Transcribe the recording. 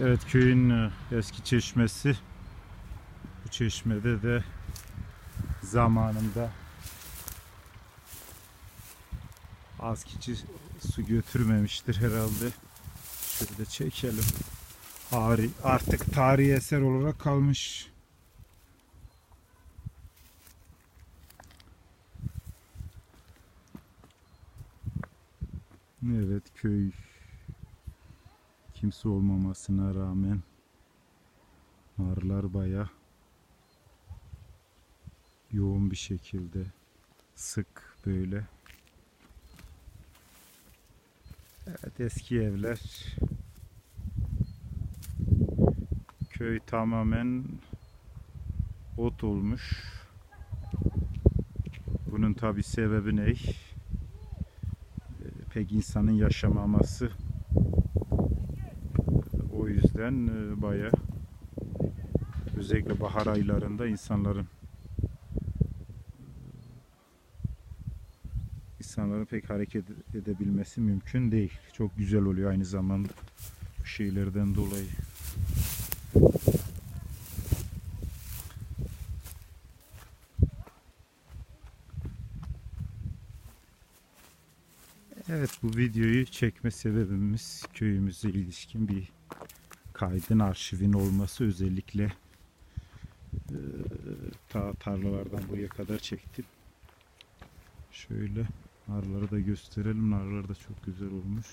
Evet, köyün eski çeşmesi. Bu çeşmede de zamanında az kişi su götürmemiştir herhalde. Şöyle çekelim. Artık tarihi eser olarak kalmış. Evet, köy kimse olmamasına rağmen arılar bayağı yoğun bir şekilde, sık böyle. Evet, eski evler. Köy tamamen ot olmuş. Bunun tabi sebebi ne? Pek insanın yaşamaması. O yüzden bayağı, özellikle bahar aylarında insanların pek hareket edebilmesi mümkün değil. Çok güzel oluyor aynı zamanda bu şeylerden dolayı. Evet, bu videoyu çekme sebebimiz köyümüze ilişkin bir kaydın, arşivin olması. Özellikle tarlalardan buraya kadar çektim. Şöyle narları da gösterelim. Narlar da çok güzel olmuş.